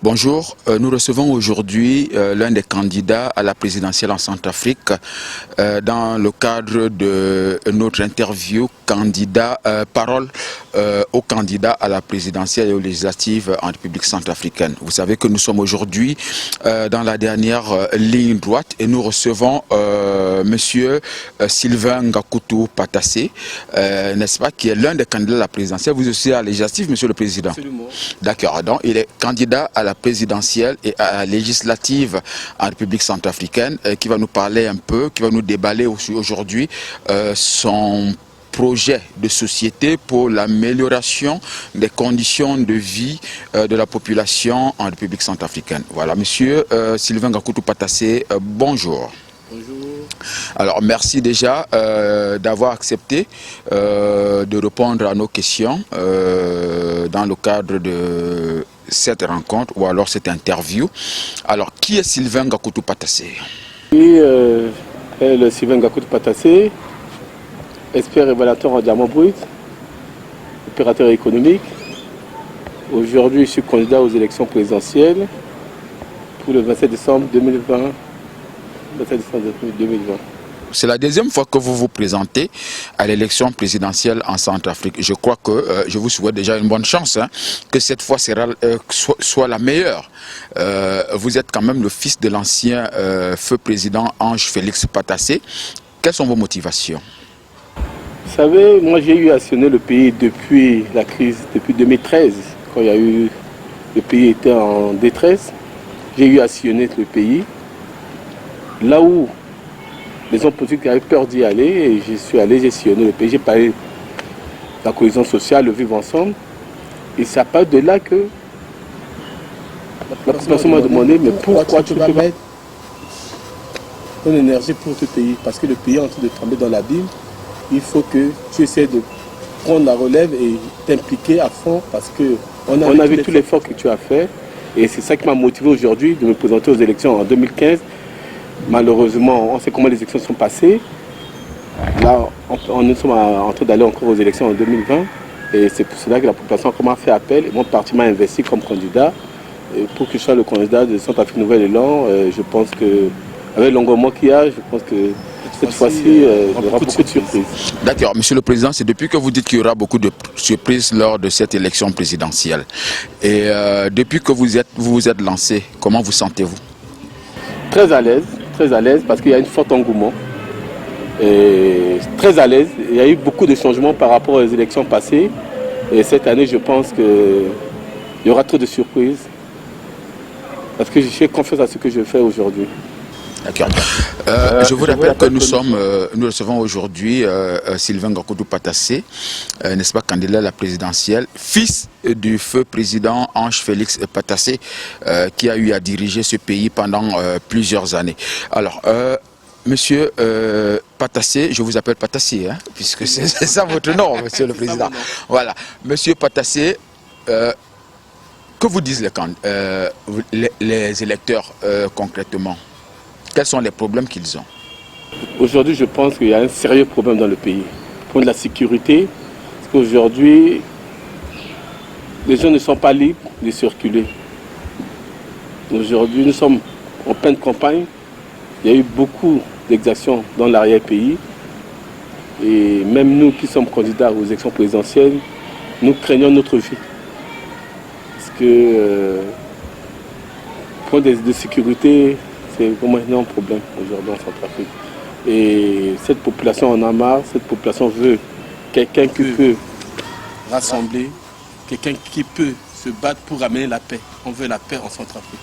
Bonjour, nous recevons aujourd'hui l'un des candidats à la présidentielle en Centrafrique dans le cadre de notre interview candidat, parole aux candidats à la présidentielle et aux législatives en République centrafricaine. Vous savez que nous sommes aujourd'hui dans la dernière ligne droite et nous recevons monsieur Sylvain Ngakutu Patassé, n'est-ce pas, qui est l'un des candidats à la présidentielle. Vous aussi à la législative, monsieur le président? Absolument. D'accord, donc il est candidat à la présidentielle et à la législative en République centrafricaine, qui va nous parler un peu, qui va nous déballer aujourd'hui son projet de société pour l'amélioration des conditions de vie de la population en République centrafricaine. Voilà, monsieur Sylvain Ngakutu Patassé, bonjour. Bonjour. Alors, merci déjà d'avoir accepté de répondre à nos questions dans le cadre de cette rencontre ou alors cette interview. Alors, qui est Sylvain Ngakutu Patassé? Le Sylvain Ngakutu Patassé, expert révélateur en diamant brut, opérateur économique. Aujourd'hui, je suis candidat aux élections présidentielles pour le 27 décembre 2020. C'est la deuxième fois que vous vous présentez à l'élection présidentielle en Centrafrique. Je crois que je vous souhaite déjà une bonne chance, hein, que cette fois soit la meilleure. Vous êtes quand même le fils de l'ancien feu président Ange Félix Patassé. Quelles sont vos motivations? Vous savez, moi j'ai eu à sillonner le pays depuis la crise, depuis 2013, quand le pays était en détresse. J'ai eu à sillonner le pays. Là où les hommes politiques avaient peur d'y aller, et j'y suis allé, j'ai sillonné le pays, j'ai parlé de la cohésion sociale, le vivre ensemble. Et c'est à partir de là que la population m'a demandé, mais pourquoi tu peux pas mettre ton énergie pour ce pays? Parce que le pays est en train de tomber dans l'abîme. Il faut que tu essaies de prendre la relève et t'impliquer à fond, parce qu'on a vu tout l'effort que tu as fait. Et c'est ça qui m'a motivé aujourd'hui de me présenter aux élections en 2015. Malheureusement, on sait comment les élections sont passées. Là, nous sommes en train d'aller encore aux élections en 2020. Et c'est pour cela que la population a comment fait appel. Et mon parti m'a investi comme candidat. Et pour que je sois le candidat de Centrafrique Nouvel Élan, je pense que, avec l'engouement qu'il y a, je pense que cette fois-ci, il y aura beaucoup de surprises. D'accord, monsieur le président, c'est depuis que vous dites qu'il y aura beaucoup de surprises lors de cette élection présidentielle. Et depuis que vous vous êtes lancé, comment vous sentez-vous? Très à l'aise parce qu'il y a une forte engouement. Et très à l'aise. Il y a eu beaucoup de changements par rapport aux élections passées. Et cette année, je pense qu'il y aura trop de surprises. Parce que j'ai confiance à ce que je fais aujourd'hui. D'accord. Je vous rappelle que nous recevons aujourd'hui Sylvain Ngakutu Patassé, n'est-ce pas, candidat à la présidentielle, fils du feu président Ange Félix Patassé, qui a eu à diriger ce pays pendant plusieurs années. Alors, monsieur Patassé, je vous appelle Patassé, hein, puisque c'est ça votre nom, monsieur le président. Voilà. Monsieur Patassé, que vous disent les électeurs concrètement? Quels sont les problèmes qu'ils ont? Aujourd'hui, je pense qu'il y a un sérieux problème dans le pays. Pour la sécurité, parce qu'aujourd'hui, les gens ne sont pas libres de circuler. Aujourd'hui, nous sommes en pleine campagne. Il y a eu beaucoup d'exactions dans l'arrière-pays. Et même nous qui sommes candidats aux élections présidentielles, nous craignons notre vie. Parce que pour des sécurité, c'est vraiment un énorme problème aujourd'hui en Centrafrique. Et cette population en a marre, cette population veut quelqu'un qui peut rassembler, quelqu'un qui peut se battre pour amener la paix. On veut la paix en Centrafrique.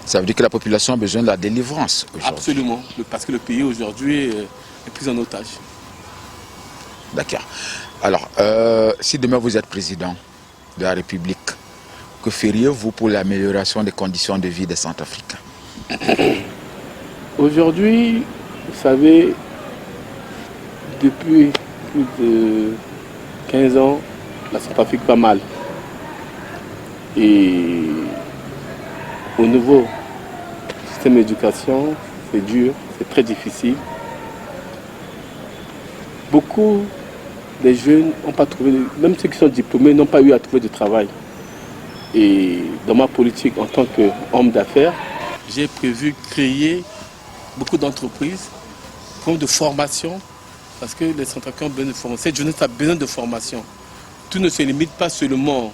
Ça veut dire que la population a besoin de la délivrance aujourd'hui? Absolument, parce que le pays aujourd'hui est pris en otage. D'accord. Alors, si demain vous êtes président de la République, que feriez-vous pour l'amélioration des conditions de vie des Centrafricains? Aujourd'hui, vous savez, depuis plus de 15 ans, la Centrafrique va mal. Et au niveau du système d'éducation, c'est dur, c'est très difficile. Beaucoup des jeunes n'ont pas trouvé, même ceux qui sont diplômés n'ont pas eu à trouver de travail. Et dans ma politique en tant qu'homme d'affaires, j'ai prévu créer beaucoup d'entreprises, comme de formation, parce que les Centrafricains ont besoin de formation. Cette jeunesse a besoin de formation. Tout ne se limite pas seulement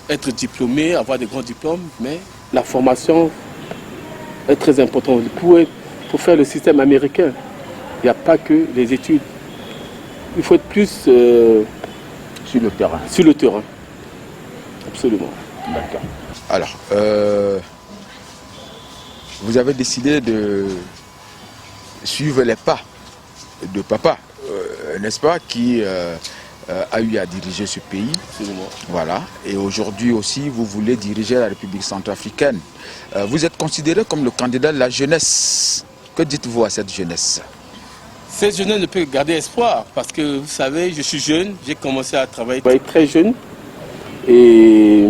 à être diplômé, avoir des grands diplômes, mais la formation est très importante. Pour faire le système américain, il n'y a pas que les études. Il faut être plus sur le terrain. Sur le terrain. Absolument. D'accord. Alors, vous avez décidé de suivre les pas de papa, n'est-ce pas, qui a eu à diriger ce pays. Absolument. Voilà. Et aujourd'hui aussi, vous voulez diriger la République centrafricaine. Vous êtes considéré comme le candidat de la jeunesse. Que dites-vous à cette jeunesse? Cette jeunesse ne peut garder espoir parce que, vous savez, je suis jeune, j'ai commencé à travailler très jeune et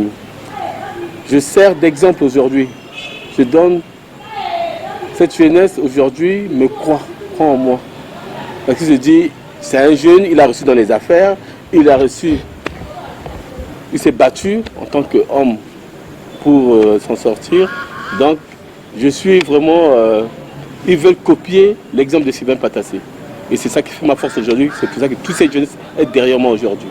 je sers d'exemple aujourd'hui. Je donne, cette jeunesse aujourd'hui me croit en moi. Parce que je dis, c'est un jeune, il a reçu dans les affaires, il s'est battu en tant qu'homme pour s'en sortir. Donc, je suis vraiment, ils veulent copier l'exemple de Sylvain Patassé. Et c'est ça qui fait ma force aujourd'hui, c'est pour ça que tous ces jeunes sont derrière moi aujourd'hui.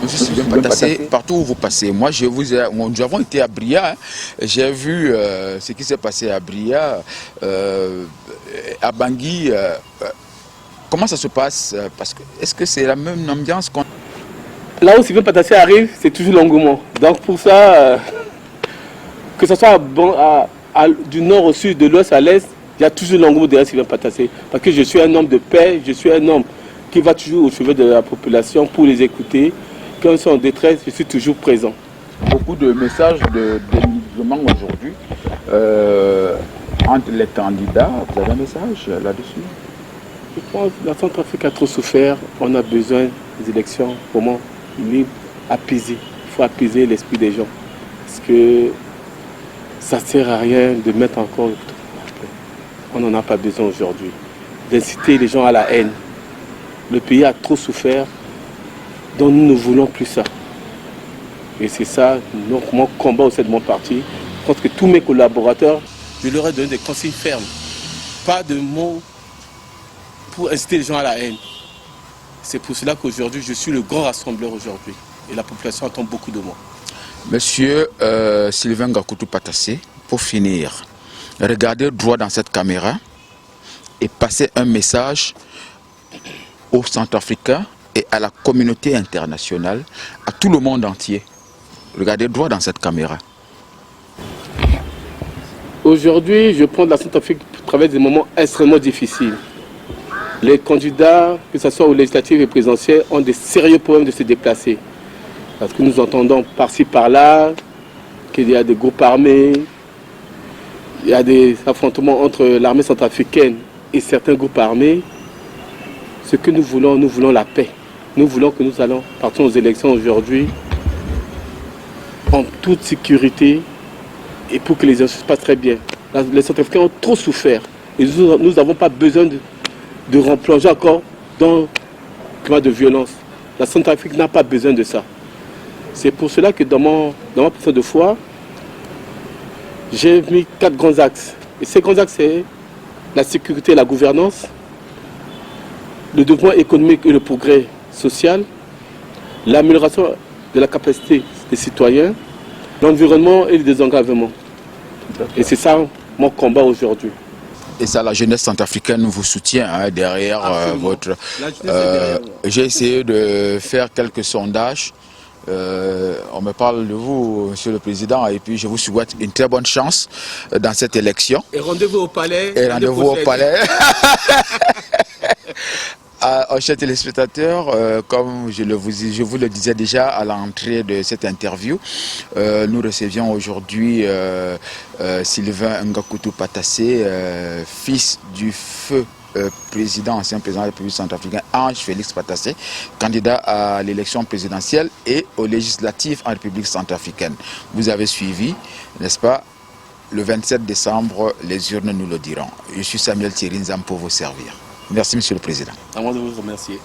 Monsieur Sylvain Patassé, partout où vous passez, nous avons été à Bria, hein. J'ai vu ce qui s'est passé à Bria, à Bangui. Comment ça se passe? Est-ce que c'est la même ambiance qu'on... Là où Sylvain Patassé arrive, c'est toujours l'engouement. Donc pour ça, que ce soit du nord au sud, de l'ouest à l'est, il y a toujours l'engouement derrière Sylvain Patassé. Parce que je suis un homme de paix, je suis un homme qui va toujours au chevet de la population pour les écouter. Quand ils sont en détresse, je suis toujours présent. Beaucoup de messages de dénigrement aujourd'hui entre les candidats. Vous avez un message là-dessus? Je pense que la Centrafrique a trop souffert. On a besoin des élections vraiment libres, apaisées. Il faut apaiser l'esprit des gens. Parce que ça ne sert à rien de mettre encore... On n'en a pas besoin aujourd'hui. D'inciter les gens à la haine. Le pays a trop souffert, donc nous ne voulons plus ça. Et c'est ça mon combat au sein de mon parti. Je pense que tous mes collaborateurs, je leur ai donné des consignes fermes. Pas de mots pour inciter les gens à la haine. C'est pour cela qu'aujourd'hui, je suis le grand rassembleur aujourd'hui. Et la population attend beaucoup de moi. Monsieur Sylvain Gakutu Patassé, pour finir, regardez droit dans cette caméra et passez un message aux Centrafricains et à la communauté internationale, à tout le monde entier. Regardez droit dans cette caméra. Aujourd'hui, je prends la Centrafrique pour traverser des moments extrêmement difficiles. Les candidats, que ce soit aux législatives et présidentielles, ont des sérieux problèmes de se déplacer. Parce que nous entendons par-ci, par-là, qu'il y a des groupes armés, il y a des affrontements entre l'armée centrafricaine et certains groupes armés. Ce que nous voulons la paix. Nous voulons que nous allons partir aux élections aujourd'hui en toute sécurité et pour que les élections se passent très bien. Les Centrafricains ont trop souffert et nous n'avons pas besoin de replonger encore dans le climat de violence. La Centrafrique n'a pas besoin de ça. C'est pour cela que dans ma position de foi, j'ai mis 4 grands axes. Et ces grands axes, c'est la sécurité et la gouvernance, le développement économique et le progrès social, l'amélioration de la capacité des citoyens, l'environnement et le désengagement. Et c'est ça mon combat aujourd'hui. Et ça, la jeunesse centrafricaine vous soutient hein, derrière votre... J'ai essayé de faire quelques sondages. On me parle de vous, Monsieur le Président, et puis je vous souhaite une très bonne chance dans cette élection. Et rendez-vous au palais. Et rendez-vous au palais. Chers téléspectateurs, comme je vous le disais déjà à l'entrée de cette interview, nous recevions aujourd'hui Sylvain Ngakutu Patassé, fils du feu ancien président de la République centrafricaine, Ange Félix Patassé, candidat à l'élection présidentielle et aux législatives en République centrafricaine. Vous avez suivi, n'est-ce pas? Le 27 décembre, les urnes nous le diront. Je suis Samuel Thierry Nzam pour vous servir. Merci, Monsieur le Président. À moi de vous remercier.